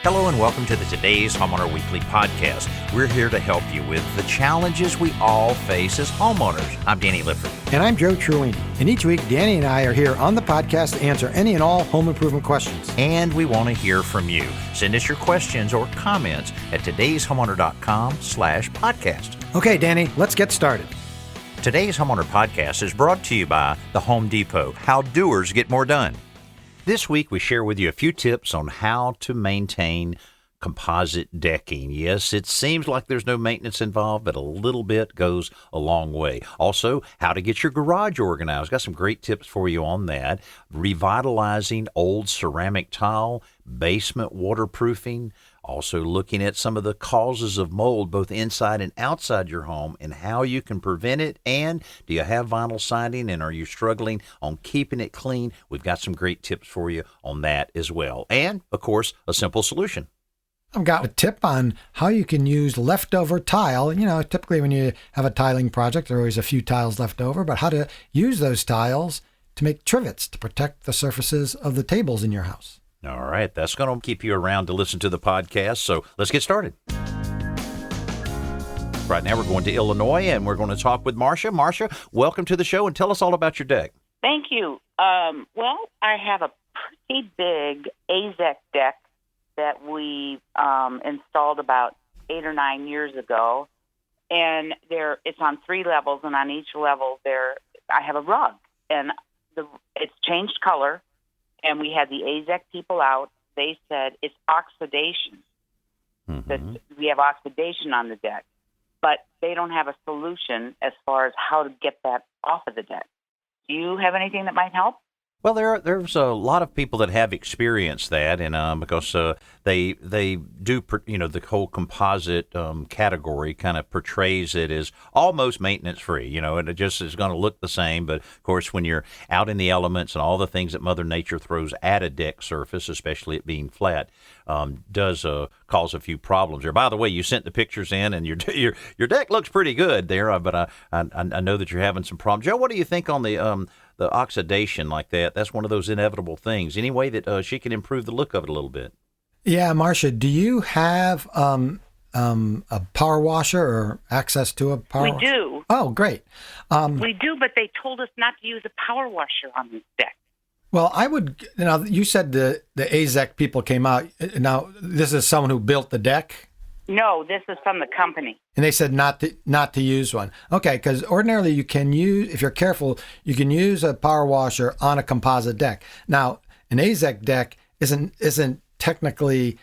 Hello and welcome to the Today's Homeowner Weekly Podcast. We're here to help you with the challenges we all face as homeowners. I'm Danny Lifford. And I'm Joe Truini. And each week, Danny and I are here on the podcast to answer any and all home improvement questions. And we want to hear from you. Send us your questions or comments at todayshomeowner.com/podcast. Okay, Danny, let's get started. Today's Homeowner Podcast is brought to you by the Home Depot, how doers get more done. This week, we share with you a few tips on how to maintain composite decking. Yes, it seems like there's no maintenance involved, but a little bit goes a long way. Also, how to get your garage organized. Got some great tips for you on that. Revitalizing old ceramic tile, basement waterproofing. Also looking at some of the causes of mold, both inside and outside your home, and how you can prevent it. And do you have vinyl siding, and are you struggling on keeping it clean? We've got some great tips for you on that as well. And, of course, a simple solution. I've got a tip on how you can use leftover tile. You know, typically when you have a tiling project, there are always a few tiles left over, but how to use those tiles to make trivets to protect the surfaces of the tables in your house. All right, that's going to keep you around to listen to the podcast, so let's get started. Right now we're going to Illinois, and we're going to talk with Marcia. Marcia, welcome to the show, and tell us all about your deck. Thank you. Well, I have a pretty big AZEK deck that we installed about 8 or 9 years ago, and it's on 3 levels, and on each level I have a rug, and it's changed color. And we had the AZEK people out. They said it's oxidation. That we have oxidation on the deck. But they don't have a solution as far as how to get that off of the deck. Do you have anything that might help? Well, there's a lot of people that have experienced that, and because they do, the whole composite category kind of portrays it as almost maintenance free, and it just is going to look the same. But of course, when you're out in the elements and all the things that Mother Nature throws at a deck surface, especially it being flat, does cause a few problems there. By the way, you sent the pictures in, and your deck looks pretty good there, but I know that you're having some problems. Joe, what do you think on the oxidation like that? That's one of those inevitable things. Any way that she can improve the look of it a little bit? Yeah, Marcia, do you have a power washer or access to a power washer? We do. Oh, great. We do, but they told us not to use a power washer on this deck. Well, I would, you said the AZEK people came out. Now, this is someone who built the deck? No, this is from the company. And they said not to use one. Okay, because ordinarily you can use, if you're careful, you can use a power washer on a composite deck. Now, an AZEK deck isn't technically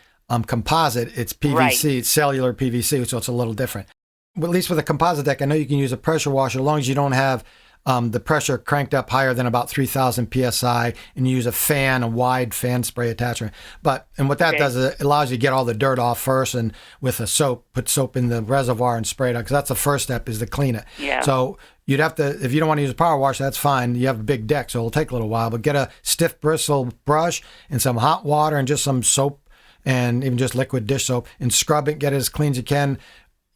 composite. It's PVC, right. It's cellular PVC, so it's a little different. But at least with a composite deck, I know you can use a pressure washer as long as you don't have the pressure cranked up higher than about 3,000 PSI, and you use a wide fan spray attachment. And what that does is it allows you to get all the dirt off first, and with a soap, put soap in the reservoir and spray it out, because that's the first step is to clean it. Yeah. So you'd have to, if you don't want to use a power washer, that's fine. You have a big deck, so it'll take a little while, but get a stiff bristle brush and some hot water and just some soap and even just liquid dish soap and scrub it, get it as clean as you can,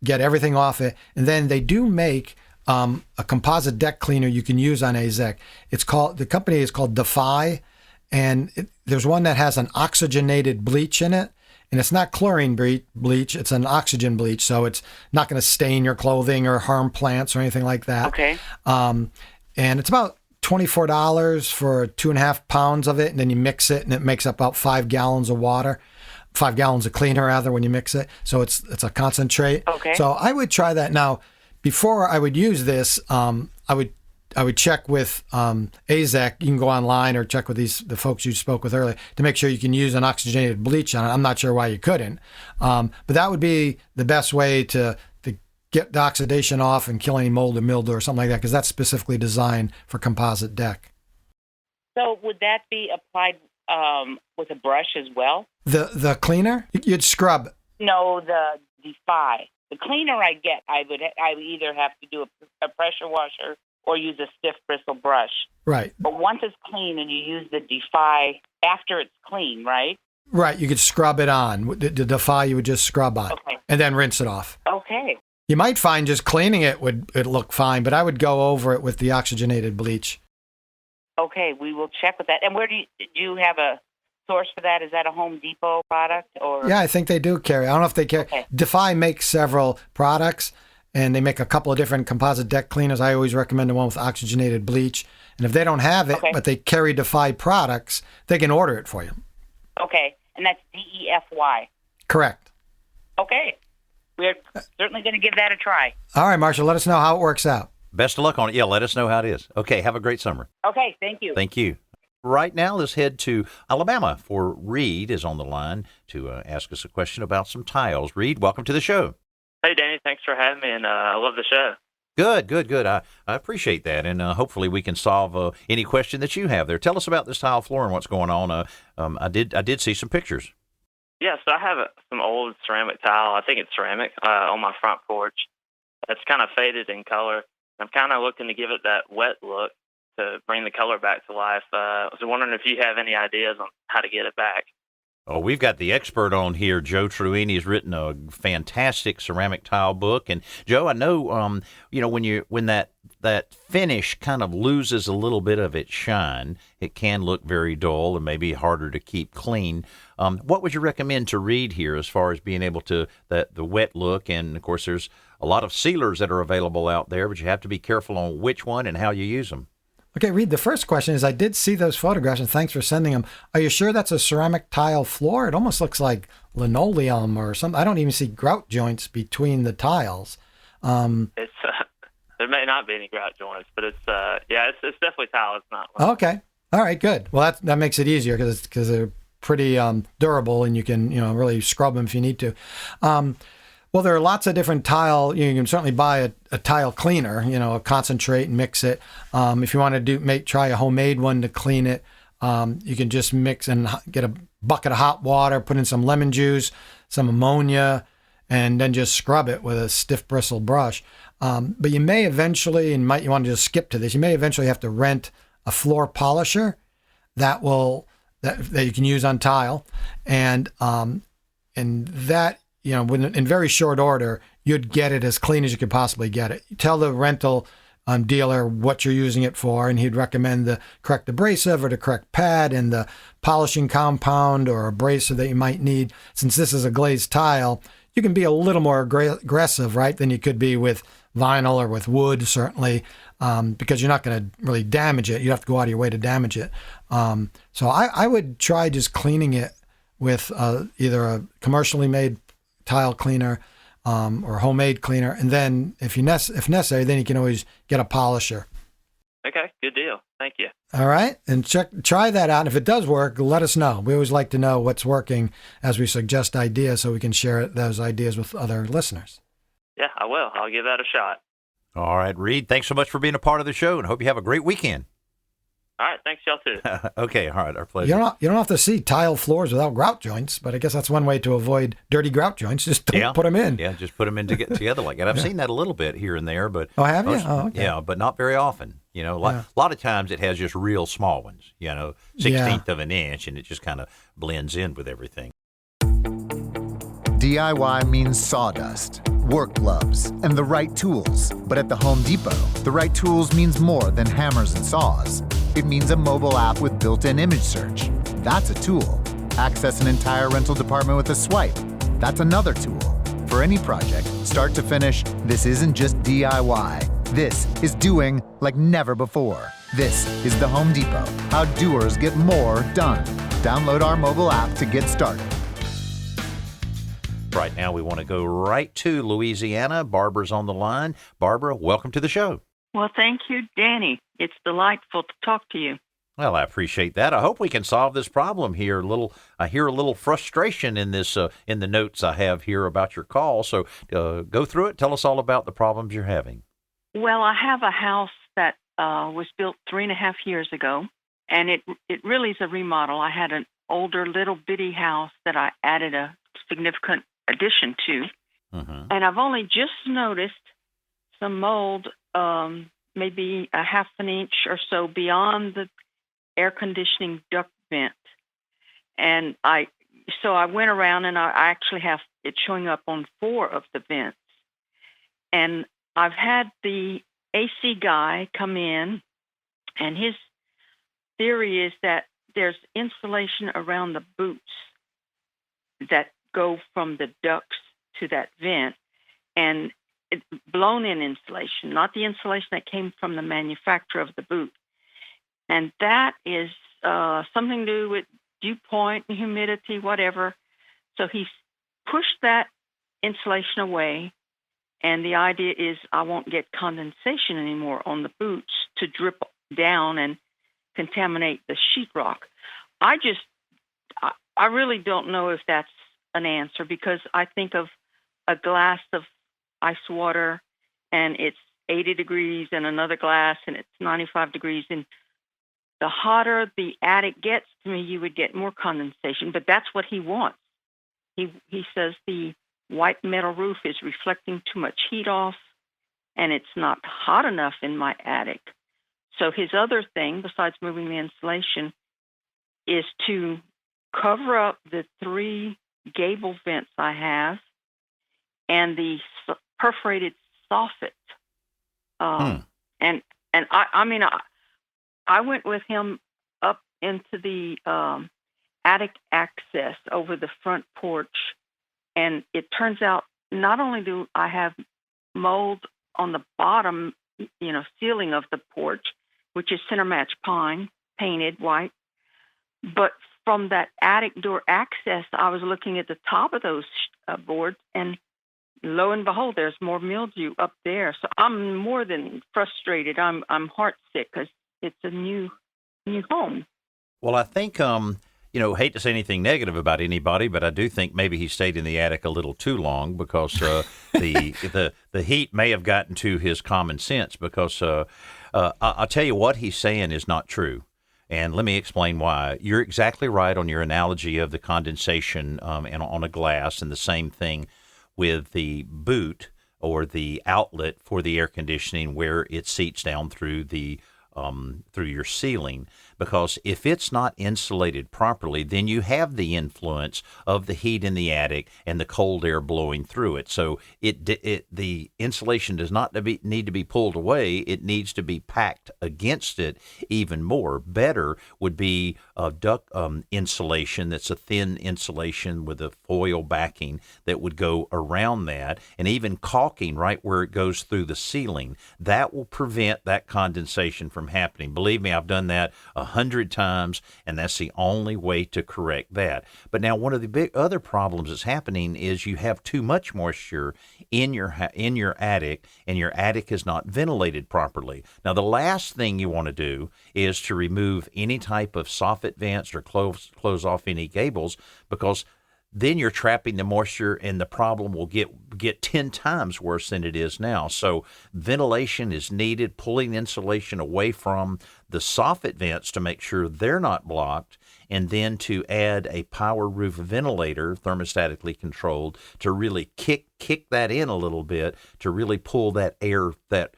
get everything off it. And then they do make a composite deck cleaner you can use on AZEK. The company is called Defy, and there's one that has an oxygenated bleach in it, and it's not chlorine bleach, it's an oxygen bleach, so it's not going to stain your clothing or harm plants or anything like that. Okay. And it's about $24 for 2.5 pounds of it, and then you mix it, and it makes up about 5 gallons of water. 5 gallons of cleaner, rather, when you mix it. So it's a concentrate. Okay. So I would try that. Now, before I would use this, I would check with AZEK. You can go online or check with the folks you spoke with earlier to make sure you can use an oxygenated bleach on it. I'm not sure why you couldn't, but that would be the best way to get the oxidation off and kill any mold or mildew or something like that, because that's specifically designed for composite deck. So would that be applied with a brush as well? The cleaner? You'd scrub. No, the Defy. The cleaner I get, I would either have to do a pressure washer or use a stiff bristle brush. Right. But once it's clean and you use the Defy after it's clean, right? Right. You could scrub it on. The Defy you would just scrub on. Okay. And then rinse it off. Okay. You might find just cleaning it would look fine, but I would go over it with the oxygenated bleach. Okay, we will check with that. And where do you have a source for that? Is that a Home Depot product or? Yeah, I think they do carry. I don't know if they carry. Okay. Defy makes several products, and they make a couple of different composite deck cleaners. I always recommend the one with oxygenated bleach. And if they don't have it, Okay. but they carry Defy products, they can order it for you. Okay, and that's DEFY. Correct. Okay, we're certainly going to give that a try. All right, Marshall, let us know how it works out. Best of luck on it. Yeah, let us know how it is. Okay, have a great summer. Okay, thank you. Thank you. Right now, let's head to Alabama, for Reed is on the line to ask us a question about some tiles. Reed, welcome to the show. Hey, Danny, thanks for having me, and I love the show. Good. I appreciate that, and hopefully we can solve any question that you have there. Tell us about this tile floor and what's going on. I did see some pictures. Yeah, so I have some old ceramic tile. I think it's ceramic on my front porch. That's kind of faded in color. I'm kind of looking to give it that wet look to bring the color back to life. I was wondering if you have any ideas on how to get it back. Oh, we've got the expert on here. Joe Truini has written a fantastic ceramic tile book. And Joe, I know, when that finish kind of loses a little bit of its shine, it can look very dull and maybe harder to keep clean. What would you recommend to Reed here as far as being able to the wet look? And of course, there's a lot of sealers that are available out there, but you have to be careful on which one and how you use them. Okay, Reed, the first question is, I did see those photographs, and thanks for sending them. Are you sure that's a ceramic tile floor? It almost looks like linoleum or something. I don't even see grout joints between the tiles. It's there may not be any grout joints, but it's definitely tile. It's not. Okay, all right, good. Well, that makes it easier because they're pretty durable, and you can really scrub them if you need to. Well, there are lots of different tile. You can certainly buy a tile cleaner, concentrate and mix it. If you want to try a homemade one to clean it, you can just mix and get a bucket of hot water, put in some lemon juice, some ammonia, and then just scrub it with a stiff bristle brush. But you may eventually, you want to just skip to this, you may eventually have to rent a floor polisher that you can use on tile. And that, in very short order, you'd get it as clean as you could possibly get it. You tell the rental dealer what you're using it for, and he'd recommend the correct abrasive or the correct pad and the polishing compound or abrasive that you might need. Since this is a glazed tile, you can be a little more aggressive, right, than you could be with vinyl or with wood, certainly, because you're not going to really damage it. You have to go out of your way to damage it. So I would try just cleaning it with either a commercially made tile cleaner or homemade cleaner, and then if necessary, then you can always get a polisher. Okay, good deal. Thank you. All right, and try that out. And if it does work, let us know. We always like to know what's working as we suggest ideas, so we can share those ideas with other listeners. Yeah, I will. I'll give that a shot. All right, Reed, thanks so much for being a part of the show, and hope you have a great weekend. All right, thanks, y'all too. Okay, all right, our pleasure. You don't have to see tile floors without grout joints, but I guess that's one way to avoid dirty grout joints. Just don't put them in. Yeah, just put them in to get together like that. I've seen that a little bit here and there, but have you? Okay. Yeah, but not very often. A lot of times it has just real small ones. 1/16 of an inch, and it just kind of blends in with everything. DIY means sawdust, work gloves, and the right tools. But at the Home Depot, the right tools means more than hammers and saws. It means a mobile app with built-in image search. That's a tool. Access an entire rental department with a swipe. That's another tool. For any project, start to finish, this isn't just DIY. This is doing like never before. This is the Home Depot, how doers get more done. Download our mobile app to get started. Right now, we want to go right to Louisiana. Barbara's on the line. Barbara, welcome to the show. Well, thank you, Danny. It's delightful to talk to you. Well, I appreciate that. I hope we can solve this problem here. I hear a little frustration in this in the notes I have here about your call. So go through it. Tell us all about the problems you're having. Well, I have a house that was built 3.5 years ago, and it really is a remodel. I had an older little bitty house that I added a significant addition to, and I've only just noticed some mold, maybe a half an inch or so beyond the air conditioning duct vent. And I went around, and I actually have it showing up on 4 of the vents. And I've had the AC guy come in, and his theory is that there's insulation around the boots that go from the ducts to that vent, and blown-in insulation, not the insulation that came from the manufacturer of the boot. And that is something to do with dew point and humidity, whatever. So he's pushed that insulation away, and the idea is I won't get condensation anymore on the boots to drip down and contaminate the sheetrock. I really don't know if that's an answer, because I think of a glass of ice water and it's 80 degrees, and another glass and it's 95 degrees. And the hotter the attic gets, to me, you would get more condensation, but that's what he wants. He says the white metal roof is reflecting too much heat off, and it's not hot enough in my attic. So his other thing, besides moving the insulation, is to cover up the 3 gable vents I have and the perforated soffit. And I mean, I went with him up into the attic access over the front porch, and it turns out not only do I have mold on the bottom, ceiling of the porch, which is center match pine, painted white, but from that attic door access, I was looking at the top of those boards, and lo and behold, there's more mildew up there. So I'm more than frustrated. I'm heartsick because it's a new home. Well, I think, hate to say anything negative about anybody, but I do think maybe he stayed in the attic a little too long, because the heat may have gotten to his common sense, because I'll tell you what he's saying is not true. And let me explain why. You're exactly right on your analogy of the condensation and on a glass, and the same thing with the boot or the outlet for the air conditioning, where it seeps down through through your ceiling. Because if it's not insulated properly, then you have the influence of the heat in the attic and the cold air blowing through it. So the insulation does not need to be pulled away. It needs to be packed against it even more. Better would be duct insulation that's a thin insulation with a foil backing that would go around that, and even caulking right where it goes through the ceiling. That will prevent that condensation from happening. Believe me, I've done that 100 times, and that's the only way to correct that. But now, one of the big other problems that's happening is you have too much moisture in your attic, and your attic is not ventilated properly. Now, the last thing you want to do is to remove any type of soffit vents or close off any gables, because then you're trapping the moisture, and the problem will get 10 times worse than it is now. So ventilation is needed, pulling insulation away from the soffit vents to make sure they're not blocked, and then to add a power roof ventilator, thermostatically controlled, to really kick that in a little bit, to really pull that air, that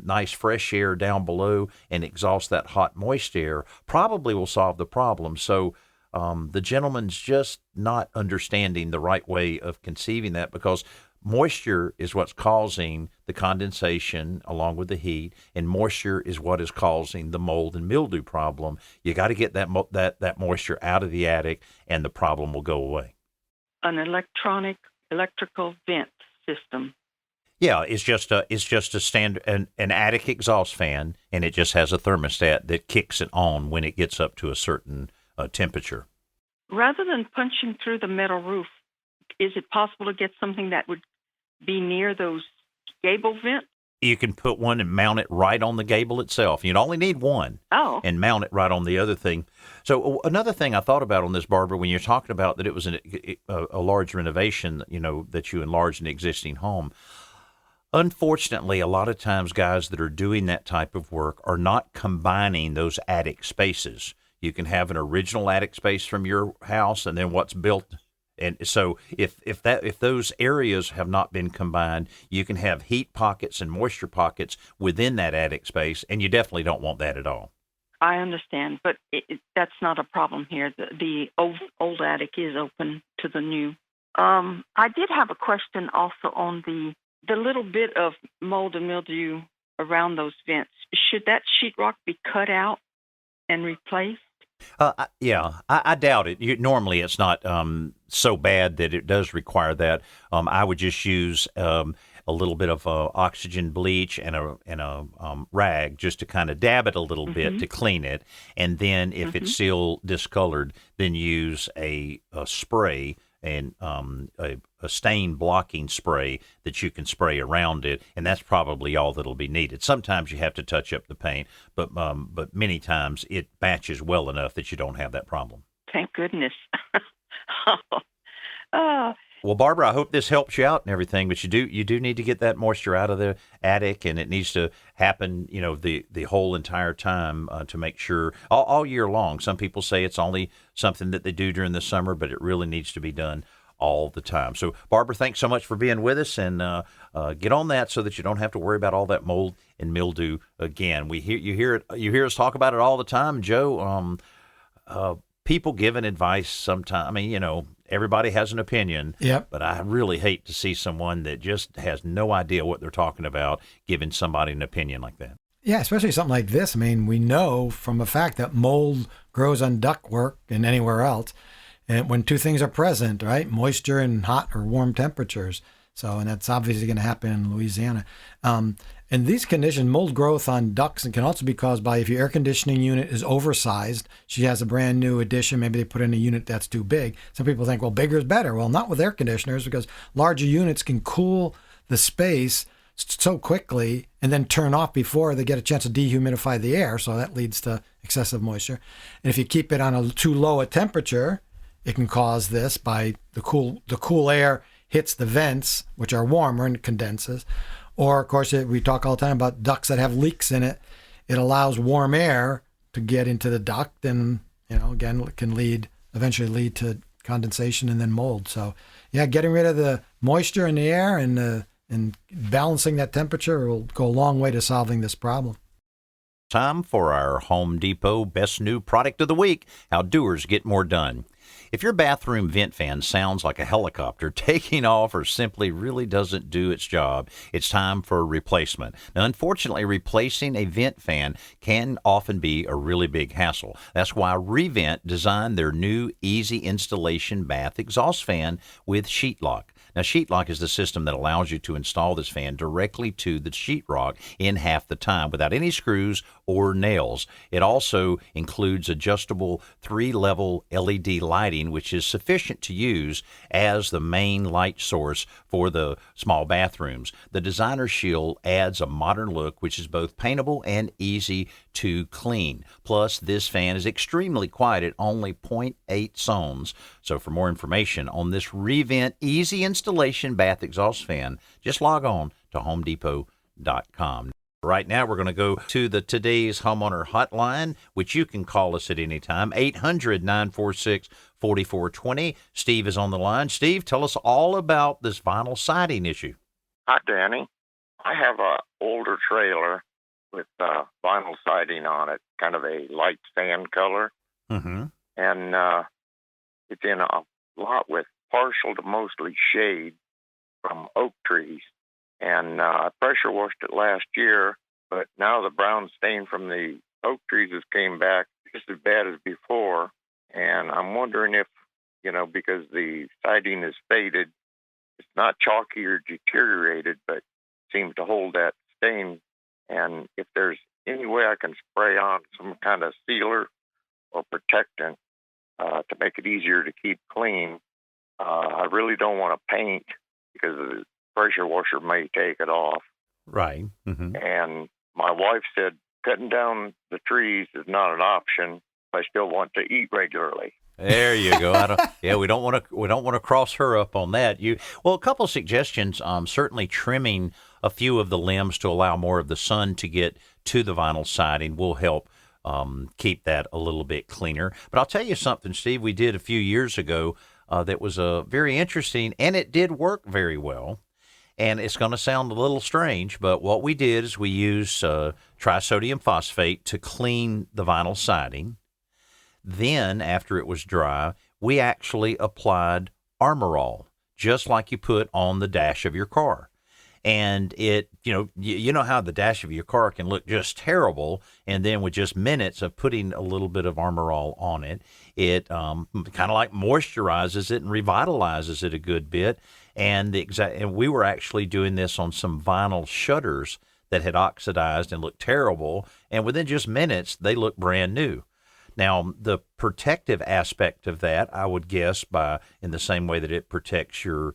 nice fresh air down below, and exhaust that hot moist air, probably will solve the problem. So the gentleman's just not understanding the right way of conceiving that, because moisture is what's causing the condensation along with the heat, and moisture is what is causing the mold and mildew problem. You got to get that moisture out of the attic, and the problem will go away. An electrical vent system. Yeah, it's just a standard an attic exhaust fan, and it just has a thermostat that kicks it on when it gets up to a certain temperature. Rather than punching through the metal roof, is it possible to get something that would be near those gable vents? You can put one and mount it right on the gable itself. You'd only need one. Oh. And mount it right on the other thing. So another thing I thought about on this, Barbara, when you're talking about that it was a large renovation, that you enlarged an existing home. Unfortunately, a lot of times guys that are doing that type of work are not combining those attic spaces. You can have an original attic space from your house and then what's built. And so if those areas have not been combined, you can have heat pockets and moisture pockets within that attic space, and you definitely don't want that at all. I understand, but that's not a problem here. The old attic is open to the new. I did have a question also on the little bit of mold and mildew around those vents. Should that sheetrock be cut out and replaced? I doubt it. Normally, it's not so bad that it does require that. I would just use a little bit of oxygen bleach and a rag just to kind of dab it a little bit to clean it, and then if it's still discolored, then use a spray and a stain blocking spray that you can spray around it, and that's probably all that'll be needed. Sometimes you have to touch up the paint, but many times it matches well enough that you don't have that problem. Thank goodness. Oh. Well, Barbara, I hope this helps you out and everything, but you do need to get that moisture out of the attic, and it needs to happen, the whole entire time to make sure all year long. Some people say it's only something that they do during the summer, but it really needs to be done all the time. So, Barbara, thanks so much for being with us, and get on that so that you don't have to worry about all that mold and mildew again. You hear us talk about it all the time, Joe. People giving advice sometimes. Everybody has an opinion. Yep. But I really hate to see someone that just has no idea what they're talking about giving somebody an opinion like that. Yeah, especially something like this. We know from the fact that mold grows on ductwork and anywhere else, and when two things are present, right, moisture and hot or warm temperatures. So, and that's obviously going to happen in Louisiana. And these conditions, mold growth on ducts, can also be caused by if your air conditioning unit is oversized. She has a brand new addition. Maybe they put in a unit that's too big. Some people think, well, bigger is better. Well, not with air conditioners, because larger units can cool the space so quickly and then turn off before they get a chance to dehumidify the air. So that leads to excessive moisture. And if you keep it on a too low a temperature, it can cause this by the cool air hits the vents, which are warmer, and condenses. Or, of course, we talk all the time about ducts that have leaks in it. It allows warm air to get into the duct, and, again, it can eventually lead to condensation and then mold. So, yeah, getting rid of the moisture in the air and balancing that temperature will go a long way to solving this problem. Time for our Home Depot Best New Product of the Week, how doers get more done. If your bathroom vent fan sounds like a helicopter taking off or simply really doesn't do its job, it's time for a replacement. Now, unfortunately, replacing a vent fan can often be a really big hassle. That's why Revent designed their new easy installation bath exhaust fan with sheet lock. Now, sheet lock is the system that allows you to install this fan directly to the sheetrock in half the time without any screws or nails. It also includes adjustable 3-level LED lighting, which is sufficient to use as the main light source for the small bathrooms. The Designer Shield adds a modern look, which is both paintable and easy to clean. Plus, this fan is extremely quiet at only 0.8 ohms. So for more information on this Revent easy installation bath exhaust fan, just log on to homedepot.com. Right now, we're going to go to today's Homeowner Hotline, which you can call us at any time, 800-946-4420. Steve is on the line. Steve, tell us all about this vinyl siding issue. Hi, Danny. I have an older trailer with vinyl siding on it, kind of a light sand color. Mm-hmm. And it's in a lot with partial to mostly shade from oak trees. And I pressure washed it last year, but now the brown stain from the oak trees has came back just as bad as before. And I'm wondering if, because the siding is faded, it's not chalky or deteriorated, but seems to hold that stain. And if there's any way I can spray on some kind of sealer or protectant to make it easier to keep clean, I really don't want to paint because the pressure washer may take it off. Right. Mm-hmm. And my wife said cutting down the trees is not an option. I still want to eat regularly. There you go. We don't want to cross her up on that. A couple of suggestions. Certainly trimming a few of the limbs to allow more of the sun to get to the vinyl siding will help keep that a little bit cleaner. But I'll tell you something, Steve, we did a few years ago that was very interesting, and it did work very well. And it's going to sound a little strange, but what we did is we used trisodium phosphate to clean the vinyl siding. Then, after it was dry, we actually applied Armor All, just like you put on the dash of your car. And it, you know how the dash of your car can look just terrible, and then with just minutes of putting a little bit of Armor All on it, it kind of like moisturizes it and revitalizes it a good bit. And and we were actually doing this on some vinyl shutters that had oxidized and looked terrible, and within just minutes they looked brand new. Now, the protective aspect of that, I would guess, in the same way that it protects your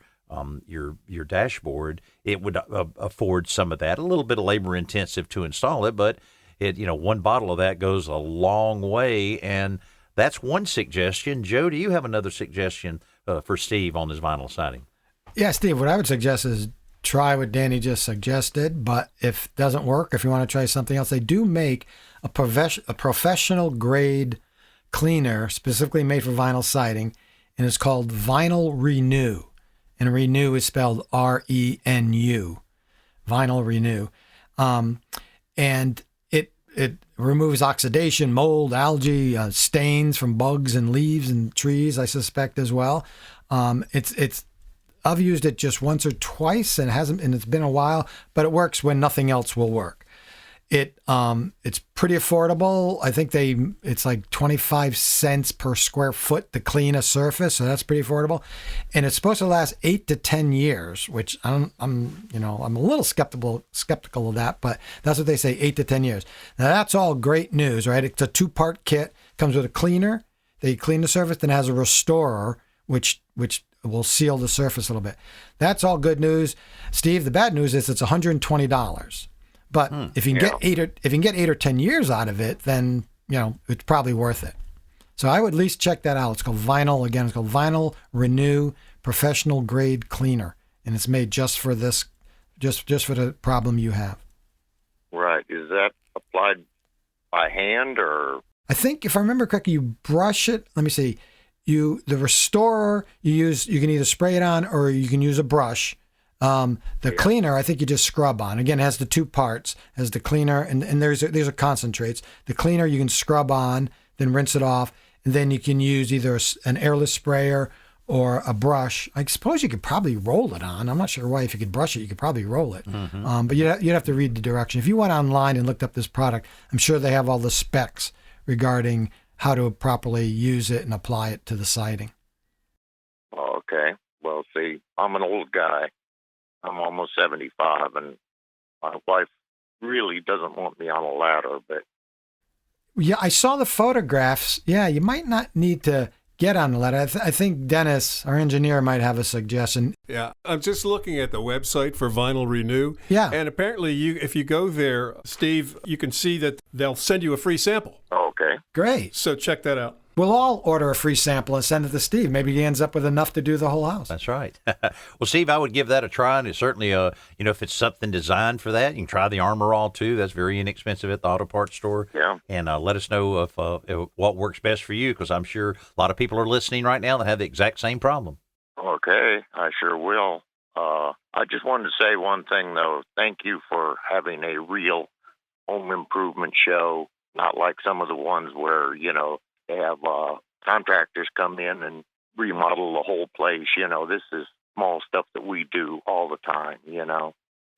dashboard, it would afford some of that. A little bit of labor intensive to install it, but one bottle of that goes a long way, and that's one suggestion. Joe, do you have another suggestion for Steve on his vinyl siding? Yeah, Steve, what I would suggest is try what Danny just suggested, but if it doesn't work, if you want to try something else, they do make a professional grade cleaner specifically made for vinyl siding, and it's called Vinyl Renew. And Renew is spelled R-E-N-U, Vinyl Renew. And it removes oxidation, mold, algae, stains from bugs and leaves and trees, I suspect as well. I've used it just once or twice and it's been a while, but it works when nothing else will work. It's pretty affordable. I think it's like 25 cents per square foot to clean a surface, so that's pretty affordable. And it's supposed to last 8 to 10 years, which I'm a little skeptical of that, but that's what they say, 8 to 10 years. Now that's all great news, right? It's a 2-part kit. Comes with a cleaner. They clean the surface, then has a restorer, which will seal the surface a little bit. That's all good news. Steve, the bad news is it's $120. But if you can get 8 or 10 years out of it, then it's probably worth it. So I would at least check that out. It's called Vinyl. Again, it's called Vinyl Renew Professional Grade Cleaner, and it's made just for this, just for the problem you have. Right. Is that applied by hand or? I think if I remember correctly, you brush it. Let me see. The restorer you can either spray it on or you can use a brush. The cleaner, I think you just scrub on. Again, it has the 2 parts, has the cleaner, and these are concentrates. The cleaner you can scrub on, then rinse it off, and then you can use either an airless sprayer or a brush. I suppose you could probably roll it on. I'm not sure why. If you could brush it, you could probably roll it. Mm-hmm. But you'd have to read the direction. If you went online and looked up this product, I'm sure they have all the specs regarding how to properly use it and apply it to the siding. Okay. Well, see, I'm an old guy. I'm almost 75, and my wife really doesn't want me on a ladder, but... Yeah, I saw the photographs. Yeah, you might not need to get on the ladder. I think Dennis, our engineer, might have a suggestion. Yeah, I'm just looking at the website for Vinyl Renew. Yeah. And apparently, if you go there, Steve, you can see that they'll send you a free sample. Okay. Great. So check that out. We'll all order a free sample and send it to Steve. Maybe he ends up with enough to do the whole house. That's right. Well, Steve, I would give that a try. And it's certainly, if it's something designed for that, you can try the Armor All, too. That's very inexpensive at the auto parts store. Yeah. And let us know if what works best for you, because I'm sure a lot of people are listening right now that have the exact same problem. Okay, I sure will. I just wanted to say one thing, though. Thank you for having a real home improvement show, not like some of the ones where, they have contractors come in and remodel the whole place. This is small stuff that we do all the time,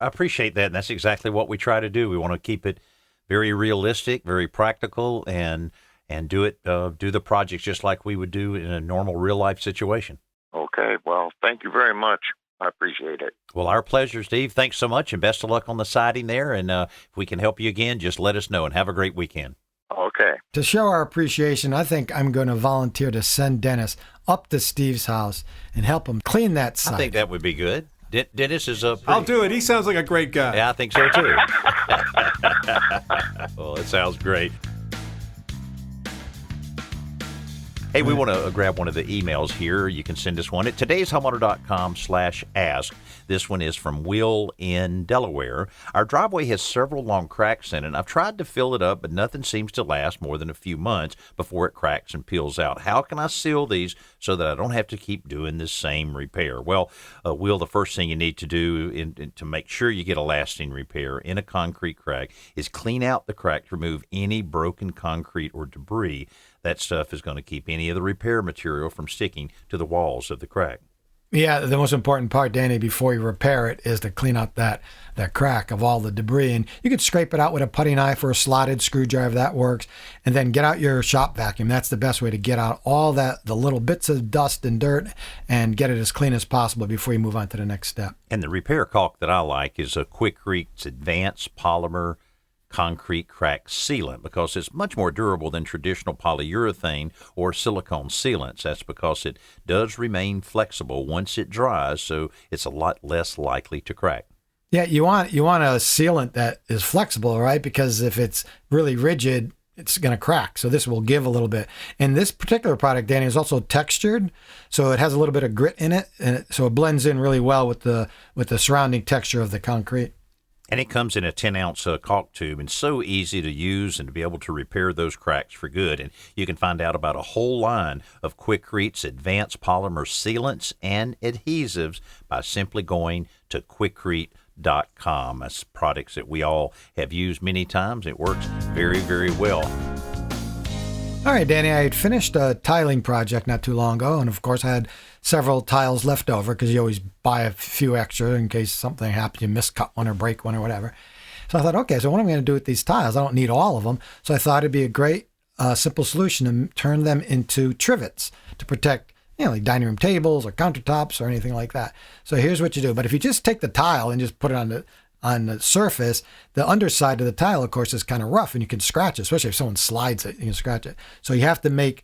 I appreciate that, and that's exactly what we try to do. We want to keep it very realistic, very practical, and do the projects just like we would do in a normal real-life situation. Okay, well, thank you very much. I appreciate it. Well, our pleasure, Steve. Thanks so much, and best of luck on the siding there. And if we can help you again, just let us know, and have a great weekend. Okay. To show our appreciation, I think I'm going to volunteer to send Dennis up to Steve's house and help him clean that site. I think that would be good. Dennis is a I'll do it. He sounds like a great guy. Yeah, I think so, too. Well, it sounds great. Hey, we want to grab one of the emails here. You can send us one at todayshomeowner.com/ask. This one is from Will in Delaware. Our driveway has several long cracks in it. I've tried to fill it up, but nothing seems to last more than a few months before it cracks and peels out. How can I seal these so that I don't have to keep doing this same repair? Well, Will, the first thing you need to do to make sure you get a lasting repair in a concrete crack is clean out the crack to remove any broken concrete or debris. That stuff is going to keep any of the repair material from sticking to the walls of the crack. Yeah, the most important part, Danny, before you repair it is to clean out that crack of all the debris. And you could scrape it out with a putty knife or a slotted screwdriver, that works. And then get out your shop vacuum. That's the best way to get out all the little bits of dust and dirt and get it as clean as possible before you move on to the next step. And the repair caulk that I like is a Quikrete Advanced Polymer Concrete Crack Sealant, because it's much more durable than traditional polyurethane or silicone sealants. That's because it does remain flexible once it dries, so it's a lot less likely to crack. Yeah, you want a sealant that is flexible, right? Because if it's really rigid, it's going to crack. So this will give a little bit. And this particular product, Danny, is also textured, so it has a little bit of grit in it, and so it blends in really well with the surrounding texture of the concrete. And it comes in a 10-ounce caulk tube, and so easy to use and to be able to repair those cracks for good. And you can find out about a whole line of Quikrete's advanced polymer sealants and adhesives by simply going to Quikrete.com. That's products that we all have used many times. It works very, very well. All right, Danny, I had finished a tiling project not too long ago, and of course I had several tiles left over because you always buy a few extra in case something happens, you miscut one or break one or whatever. So I thought, okay, so what am I going to do with these tiles? I don't need all of them. So I thought it'd be a great simple solution to turn them into trivets to protect, like dining room tables or countertops or anything like that. So here's what you do. But if you just take the tile and just put it on the surface, the underside of the tile, of course, is kind of rough and you can scratch it, especially if someone slides it, you can scratch it. So you have to make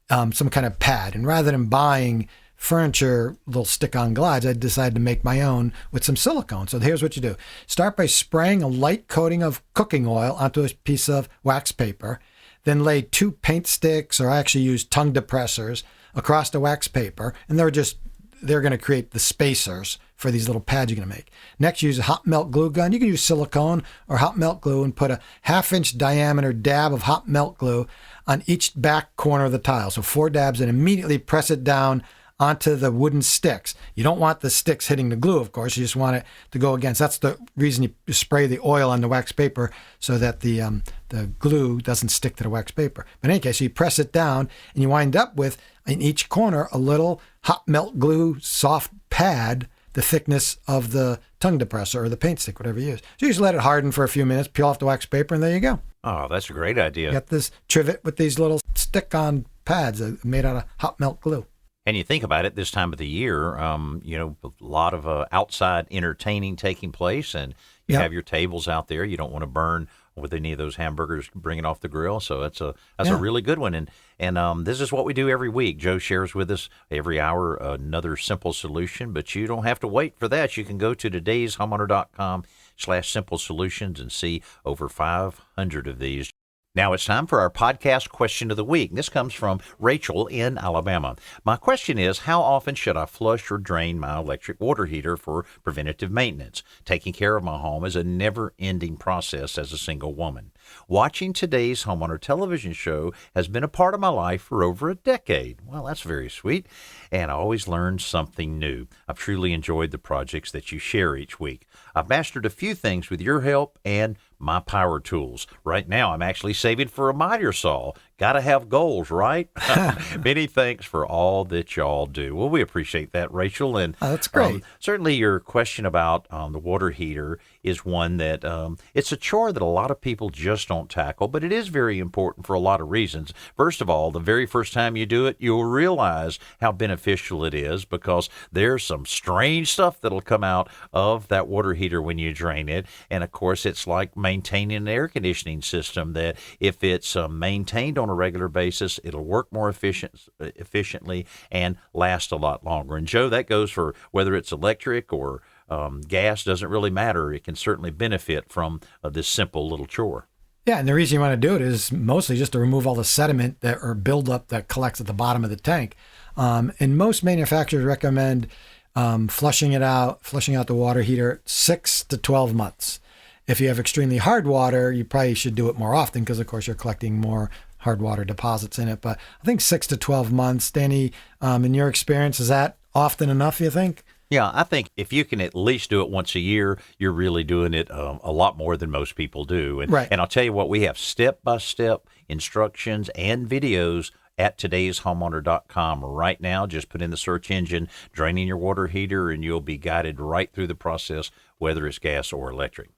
some kind of pad. And rather than buying furniture, little stick-on glides, I decided to make my own with some silicone. So here's what you do. Start by spraying a light coating of cooking oil onto a piece of wax paper. Then lay 2 paint sticks, or I actually use tongue depressors, across the wax paper. And they're going to create the spacers for these little pads you're going to make. Next, use a hot melt glue gun. You can use silicone or hot melt glue and put a 1/2-inch diameter dab of hot melt glue on each back corner of the tile. So 4 dabs, and immediately press it down onto the wooden sticks. You don't want the sticks hitting the glue, of course. You just want it to go against. That's the reason you spray the oil on the wax paper, so that the glue doesn't stick to the wax paper. But in any case, you press it down, and you wind up with, in each corner, a little hot melt glue soft pad, the thickness of the tongue depressor or the paint stick, whatever you use. So you just let it harden for a few minutes, peel off the wax paper, and there you go. Oh, that's a great idea. You got this trivet with these little stick-on pads made out of hot melt glue. And you think about it, this time of the year, a lot of outside entertaining taking place, and you have your tables out there. You don't want to burn with any of those hamburgers bringing off the grill. So that's a really good one. And this is what we do every week. Joe shares with us every hour another simple solution, but you don't have to wait for that. You can go to todayshomeowner.com/simple solutions and see over 500 of these. Now it's time for our podcast question of the week. This comes from Rachel in Alabama. My question is, how often should I flush or drain my electric water heater for preventative maintenance? Taking care of my home is a never-ending process as a single woman. Watching today's Homeowner television show has been a part of my life for over a decade. Well, that's very sweet. And I always learn something new. I've truly enjoyed the projects that you share each week. I've mastered a few things with your help and my power tools. Right now, I'm actually saving for a miter saw. Got to have goals, right? Many thanks for all that y'all do. Well, we appreciate that, Rachel. And that's great. Certainly your question about the water heater is one that it's a chore that a lot of people just don't tackle, but it is very important for a lot of reasons. First of all, the very first time you do it, you'll realize how beneficial it is, because there's some strange stuff that'll come out of that water heater when you drain it. And of course, it's like maintaining an air conditioning system, that if it's maintained on a regular basis, it'll work more efficiently and last a lot longer. And Joe, that goes for whether it's electric or gas, doesn't really matter. It can certainly benefit from this simple little chore. Yeah, and the reason you want to do it is mostly just to remove all the sediment or buildup that collects at the bottom of the tank. And most manufacturers recommend flushing out the water heater 6 to 12 months. If you have extremely hard water, you probably should do it more often, because, of course, you're collecting more hard water deposits in it. But I think 6 to 12 months. Danny, in your experience, is that often enough, you think? Yeah, I think if you can at least do it once a year, you're really doing it a lot more than most people do. And, right. And I'll tell you what, we have step-by-step instructions and videos at todayshomeowner.com right now. Just put in the search engine, draining your water heater, and you'll be guided right through the process, whether it's gas or electric.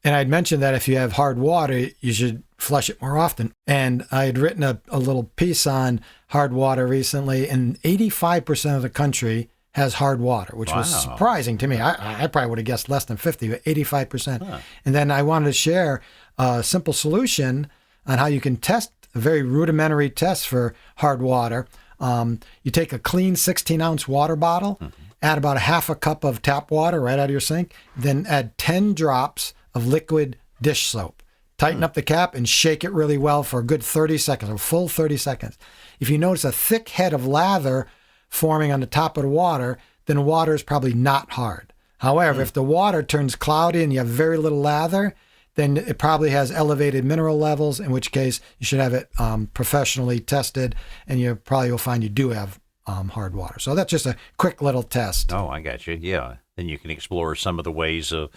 And I'd mentioned that if you have hard water, you should flush it more often. And I had written a little piece on hard water recently, and 85% of the country has hard water, which was surprising to me. I probably would have guessed less than 50, but 85%. Huh. And then I wanted to share a simple solution on how you can test a very rudimentary test for hard water. You take a clean 16-ounce water bottle, add about a half a cup of tap water right out of your sink, then add 10 drops of liquid dish soap. Tighten up the cap and shake it really well for a good 30 seconds, a full 30 seconds. If you notice a thick head of lather forming on the top of the water, then the water is probably not hard. However, if the water turns cloudy and you have very little lather, then it probably has elevated mineral levels, in which case you should have it professionally tested, and you probably will find you do have hard water. So that's just a quick little test. Oh, I got you. Yeah. Then you can explore some of the ways of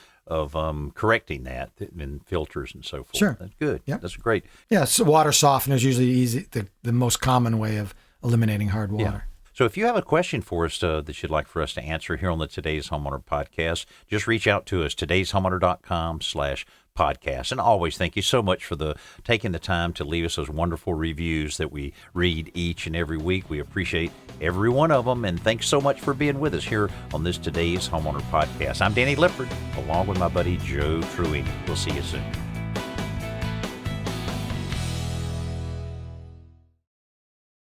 correcting that in filters and so forth. Sure. That's good. Yep. That's great. Yeah, so water softener is usually the most common way of eliminating hard water. Yeah. So if you have a question for us that you'd like for us to answer here on the Today's Homeowner podcast, just reach out to us, todayshomeowner.com/podcast. And always thank you so much for taking the time to leave us those wonderful reviews that we read each and every week. We appreciate every one of them. And thanks so much for being with us here on this Today's Homeowner podcast. I'm Danny Lippard, along with my buddy Joe Truini. We'll see you soon.